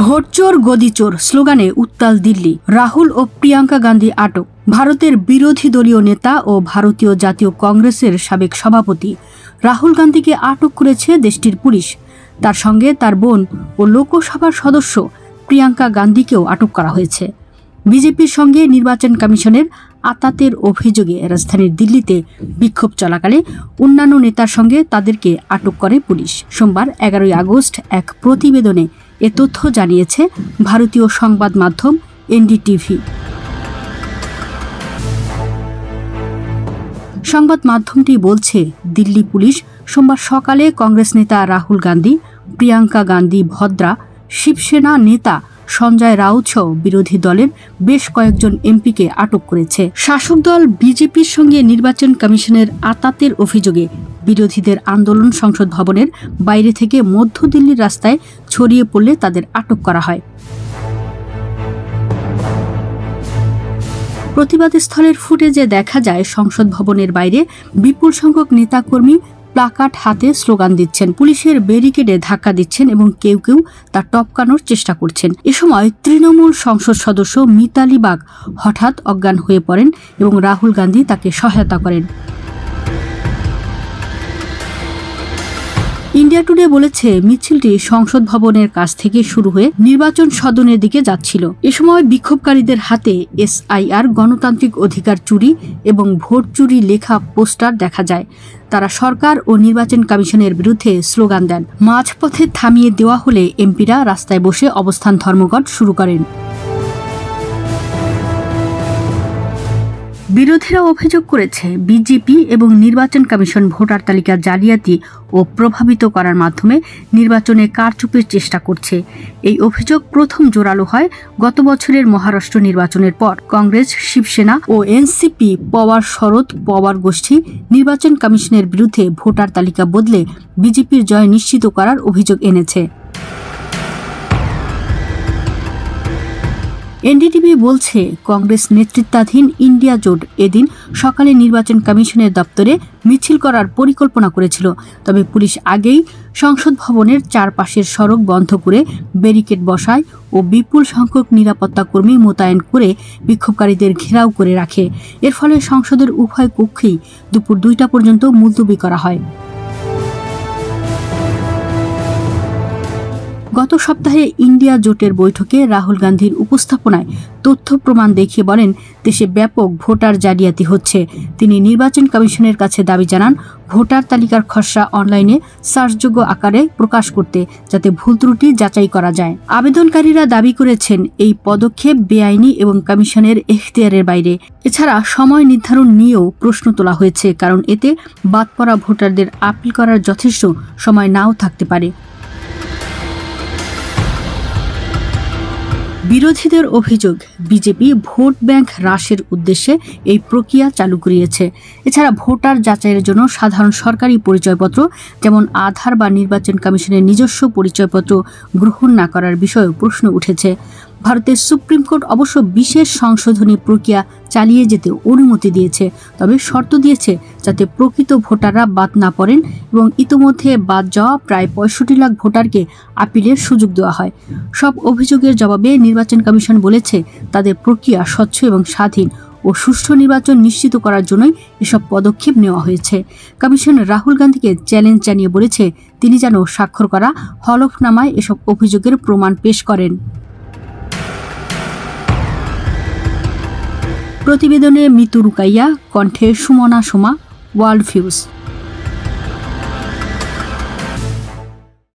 ভোটচোর গদিচোর স্লোগানে উত্তাল দিল্লি। রাহুল ও প্রিয়াঙ্কা গান্ধী আটক। ভারতের বিরোধী দলীয় নেতা ও ভারতীয় জাতীয় কংগ্রেসের সাবেক সভাপতি রাহুল গান্ধীকে আটক করেছে দেশটির পুলিশ। তার সঙ্গে তার বোন ও লোকসভার সদস্য প্রিয়াঙ্কা গান্ধীকেও আটক করা হয়েছে। বিজেপির সঙ্গে নির্বাচন কমিশনের আতাতের অভিযোগে রাজধানীর দিল্লিতে বিক্ষোভ চলাকালে অন্যান্য নেতার সঙ্গে তাদেরকে আটক করে পুলিশ। সোমবার 11 আগস্ট এক প্রতিবেদনে এ তথ্য জানিয়েছে ভারতীয় সংবাদ মাধ্যম এনডিটিভি। সংবাদ মাধ্যমটি বলছে, দিল্লি পুলিশ সোমবার সকালে কংগ্রেস নেতা রাহুল গান্ধী, প্রিয়াঙ্কা গান্ধী ভদ্রা, শিবসেনা নেতা সঞ্জয় রাউত সহ বিরোধী দলের বেশ কয়েকজন এমপিকে আটক করেছে। শাসক দল বিজেপির সঙ্গে নির্বাচন কমিশনের আতাতের অভিযোগে বিরোধীদের আন্দোলন সংসদ ভবনের বাইরে থেকে মধ্য দিল্লির রাস্তায় ছড়িয়ে পড়লে তাদের আটক করা হয়। প্রতিবাদস্থলের ফুটেজে দেখা যায় সংসদ ভবনের বাইরে বিপুল সংখ্যক নেতাকর্মী প্লাকার্ড হাতে স্লোগান দিচ্ছেন, পুলিশের ব্যারিকেডে ধাক্কা দিচ্ছেন এবং কেউ কেউ তা টপকানোর চেষ্টা করছেন। এ সময় তৃণমূল সংসদ সদস্য মিতালি বাগ হঠাৎ অজ্ঞান হয়ে পড়েন এবং রাহুল গান্ধী তাকে সহায়তা করেন। ইন্ডিয়া টুডে বলেছে, মিছিলটি সংসদ ভবনের কাছ থেকে শুরু হয়ে নির্বাচন সদনের দিকে যাচ্ছিল। এ সময় বিক্ষোভকারীদের হাতে SIR গণতান্ত্রিক অধিকার চুরি এবং ভোট চুরি লেখা পোস্টার দেখা যায়। তারা সরকার ও নির্বাচন কমিশনের বিরুদ্ধে স্লোগান দেন। মাঝপথে থামিয়ে দেওয়া হলে এমপিরা রাস্তায় বসে অবস্থান ধর্মঘট শুরু করেন। বিরোধীরা অভিযোগ করেছে, বিজেপি এবং নির্বাচন কমিশন ভোটার তালিকা জালিয়াতি ও প্রভাবিত করার মাধ্যমে নির্বাচনে কারচুপির চেষ্টা করছে। এই অভিযোগ প্রথম জোরালো হয় গত বছরের মহারাষ্ট্র নির্বাচনের পর। কংগ্রেস, শিবসেনা ও এনসিপি পওয়ার শরদ পওয়ার গোষ্ঠী নির্বাচন কমিশনের বিরুদ্ধে ভোটার তালিকা বদলে বিজেপির জয় নিশ্চিত করার অভিযোগ এনেছে। এনডিটিভি বলছে, কংগ্রেস নেতৃত্বাধীন ইন্ডিয়া জোট এদিন সকালে নির্বাচন কমিশনের দপ্তরে মিছিল করার পরিকল্পনা করেছিল। তবে পুলিশ আগেই সংসদ ভবনের চারপাশের সড়ক বন্ধ করে ব্যারিকেড বসায় ও বিপুল সংখ্যক নিরাপত্তা কর্মী মোতায়েন করে বিক্ষোভকারীদের ঘেরাও করে রাখে। এর ফলে সংসদের উভয় কক্ষেই দুপুর 2টা পর্যন্ত মুলতবি করা হয়। গত সপ্তাহে ইন্ডিয়া জোটের বৈঠকে রাহুল গান্ধীর উপস্থাপনায় তথ্য প্রমাণ দেখিয়ে বলেন, দেশে ব্যাপক ভোটার জালিয়াতি হচ্ছে। তিনি নির্বাচন কমিশনের কাছে দাবি জানান, ভোটার তালিকার খসড়া অনলাইনে সার্চযোগ্য আকারে প্রকাশ করতে, যাতে ভুল ত্রুটি যাচাই করা যায়। আবেদনকারীরা দাবি করেছেন, এই পদক্ষেপ বেআইনি এবং কমিশনের এখতিয়ারের বাইরে। এছাড়া সময় নির্ধারণ নিয়েও প্রশ্ন তোলা হয়েছে, কারণ এতে বাদ পড়া ভোটারদের আপিল করার যথেষ্ট সময় নাও থাকতে পারে। বিরোধীদের অভিযোগ, বিজেপি ভোট ব্যাংক হ্রাসের উদ্দেশ্যে এই প্রক্রিয়া চালু করিয়েছে। এছাড়া ভোটার যাচাইয়ের জন্য সাধারণ সরকারি পরিচয়পত্র যেমন আধার বা নির্বাচন কমিশনের নিজস্ব পরিচয়পত্র গ্রহণ না করার বিষয়েও প্রশ্ন উঠেছে। ভারতের সুপ্রিম কোর্ট অবশ্য বিশেষ সংশোধনী প্রক্রিয়া চালিয়ে যেতে অনুমতি দিয়েছে, তবে শর্ত দিয়েছে যাতে প্রকৃত ভোটাররা বাদ না পড়েন এবং ইতোমধ্যে বাদ যাওয়া প্রায় 65 লাখ ভোটারকে আপিলের সুযোগ দেওয়া হয়। সব অভিযোগের জবাবে নির্বাচন কমিশন বলেছে, তাদের প্রক্রিয়া স্বচ্ছ এবং স্বাধীন ও সুষ্ঠু নির্বাচন নিশ্চিত করার জন্যই এসব পদক্ষেপ নেওয়া হয়েছে। কমিশন রাহুল গান্ধীকে চ্যালেঞ্জ জানিয়ে বলেছে, তিনি যেন স্বাক্ষর করা হলফনামায় এসব অভিযোগের প্রমাণ পেশ করেন। প্রতিবেদনে মিতু রুকাইয়া, কণ্ঠে সুমনা সোমা, ওয়ার্ল্ড ভিউজ।